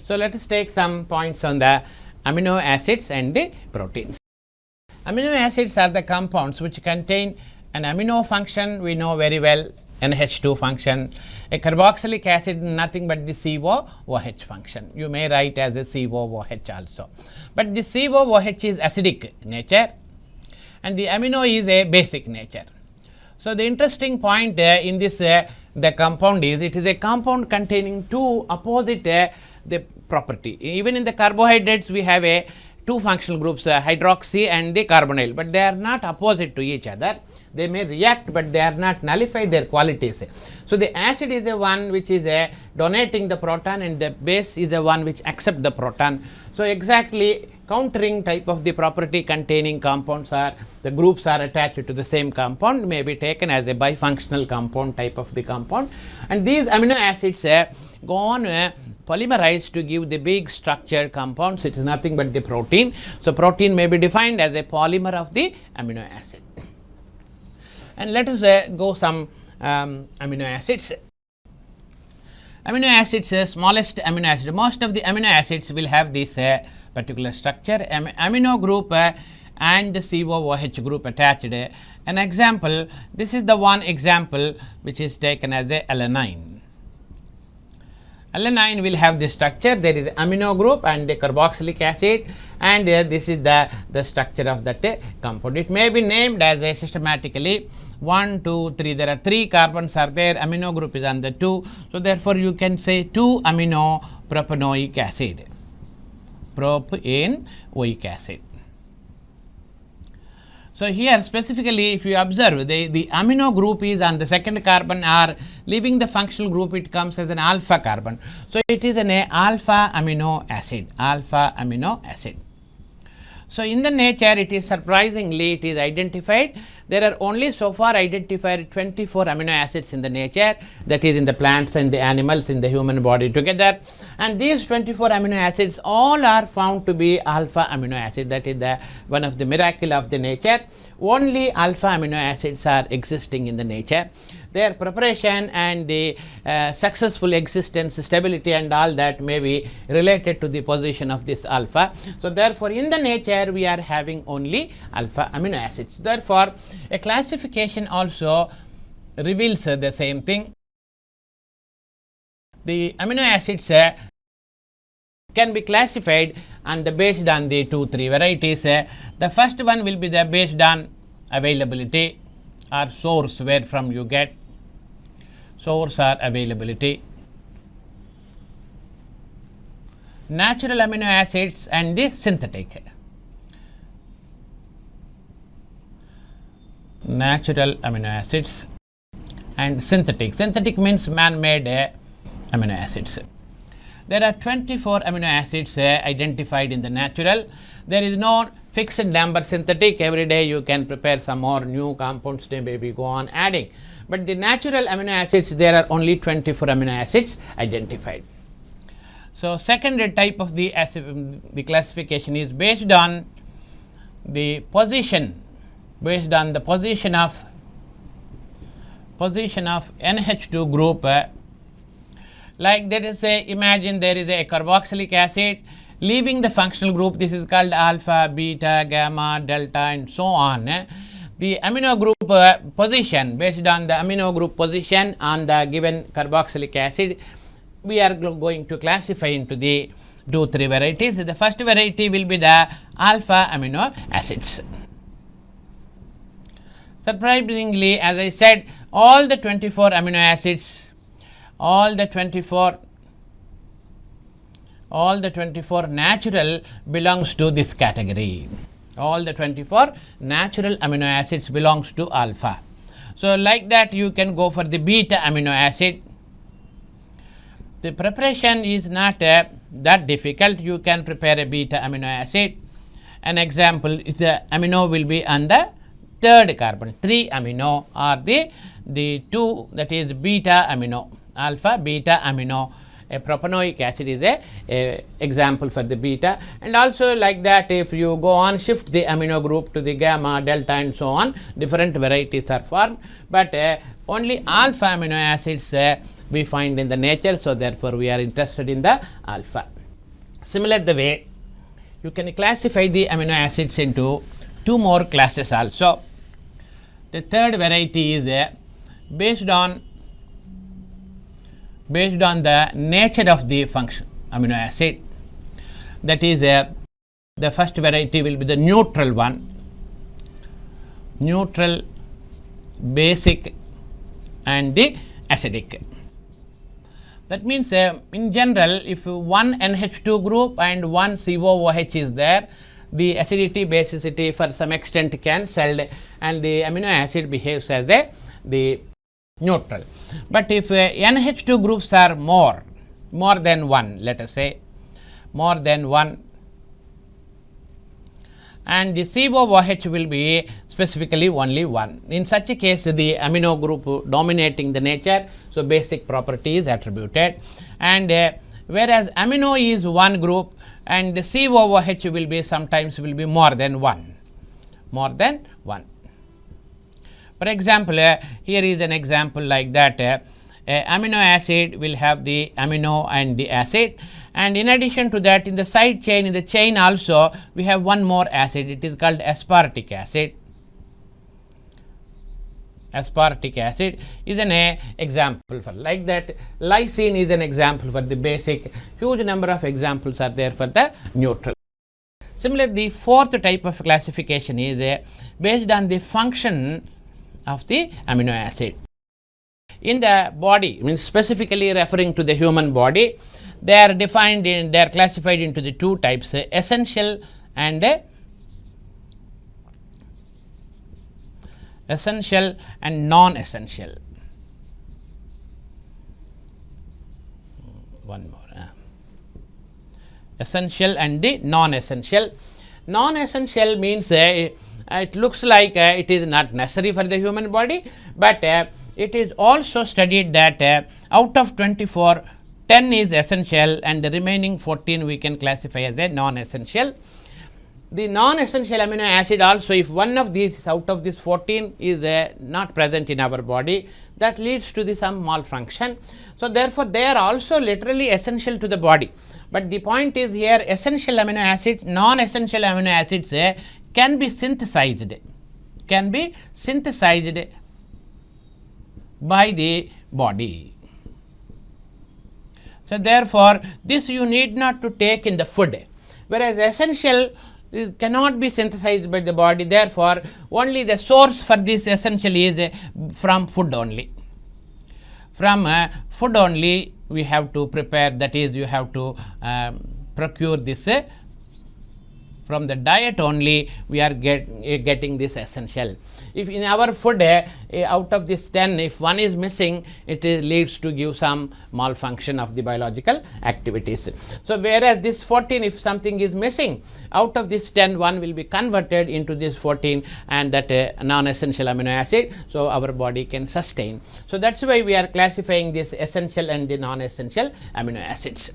So, let us take some points on the amino acids and the proteins. Amino acids are the compounds which contain an amino function, we know very well, NH2 function. A carboxylic acid nothing but the COOH function. You may write as a COOH also. But the COOH is acidic nature and the amino is a basic nature. So, the interesting point in this the compound is it is a compound containing two opposite the property. Even in the carbohydrates we have a two functional groups hydroxy and the carbonyl, but they are not opposite to each other. They may react, but they are not nullify their qualities. So, the acid is the one which is donating the proton and the base is the one which accept the proton. So, exactly countering type of the property containing compounds are the groups are attached to the same compound may be taken as a bifunctional compound type of the compound, and these amino acids go on polymerize to give the big structured compounds. It is nothing but the protein. So, protein may be defined as a polymer of the amino acid. And let us go some amino acids. Amino acids, smallest amino acid. Most of the amino acids will have this particular structure, amino group and the COOH group attached. An example, this is the one example which is taken as a alanine. Alanine will have this structure, there is amino group and the carboxylic acid, and this is the structure of that compound. It may be named as a systematically 1, 2, 3. There are 3 carbons are there, amino group is on the 2. So, therefore, you can say 2 amino propanoic acid, propanoic acid. So, here specifically if you observe the amino group is on the second carbon, or leaving the functional group it comes as an alpha carbon. So, it is an alpha amino acid, alpha amino acid. So, in the nature it is surprisingly it is identified, there are only so far identified 24 amino acids in the nature, that is in the plants and the animals, in the human body together, and these 24 amino acids all are found to be alpha amino acid. That is the one of the miracle of the nature. Only alpha amino acids are existing in the nature. Their preparation and the successful existence, stability and all that may be related to the position of this alpha. So, therefore, in the nature we are having only alpha amino acids. Therefore, a classification also reveals the same thing. The amino acids can be classified and based on the 2-3 varieties. The first one will be the based on availability or source, where from you get source or availability. Natural amino acids and the synthetic. Natural amino acids and synthetic. Synthetic means man-made amino acids. There are 24 amino acids identified in the natural. There is no fixed number synthetic. Every day you can prepare some more new compounds, they maybe go on adding. But the natural amino acids, there are only 24 amino acids identified. So, second type of the classification is based on the position, based on the position of NH2 group. Like there is a, imagine there is a carboxylic acid leaving the functional group, this is called alpha, beta, gamma, delta and so on. The amino group position, based on the amino group position on the given carboxylic acid, we are going to classify into the 2-3 varieties. The first variety will be the alpha amino acids. Surprisingly, as I said, all the 24 amino acids, all the 24 natural belongs to this category. All the 24 natural amino acids belongs to alpha. So, like that you can go for the beta amino acid. The preparation is not that difficult. You can prepare a beta amino acid. An example is the amino will be on the third carbon. 3 amino or the 2, that is beta amino, alpha beta amino. A propanoic acid is a example for the beta, and also like that if you go on shift the amino group to the gamma, delta and so on, different varieties are formed, but only alpha amino acids we find in the nature. So, therefore, we are interested in the alpha. Similar the way you can classify the amino acids into two more classes also. The third variety is based on the nature of the function amino acid. That is the first variety will be the neutral one, neutral, basic and the acidic. That means in general, if one NH2 group and one COOH is there, the acidity basicity for some extent cancelled and the amino acid behaves as the neutral. But if NH2 groups are more than one, let us say more than one, and the COOH will be specifically only one. In such a case, the amino group dominating the nature, so basic property is attributed, and whereas amino is one group and the COOH will be sometimes will be more than one. For example, here is an example like that. Amino acid will have the amino and the acid, and in addition to that, in the side chain, in the chain also we have one more acid, it is called aspartic acid. Aspartic acid is an example for like that. Lysine is an example for the basic. Huge number of examples are there for the neutral. Similarly, the fourth type of classification is based on the function of the amino acid. In the body, means specifically referring to the human body, they are defined in, they are classified into the two types, essential and non-essential. One more. Essential and the non-essential. Non-essential means it looks like it is not necessary for the human body, but it is also studied that out of 24, 10 is essential and the remaining 14 we can classify as a non-essential. The non-essential amino acid also, if one of these out of this 14 is not present in our body, that leads to the some malfunction. So, therefore, they are also literally essential to the body. But the point is here, essential amino acids, non-essential amino acids can be synthesized by the body. So, therefore, this you need not to take in the food, whereas essential cannot be synthesized by the body. Therefore, only the source for this essential is from food only. From food only we have to prepare, that is you have to procure this from the diet only we are getting this essential. If in our food out of this 10, if one is missing, it leads to give some malfunction of the biological activities. So, whereas this 14, if something is missing, out of this 10, one will be converted into this 14 and that non-essential amino acid, so our body can sustain. So, that is why we are classifying this essential and the non-essential amino acids.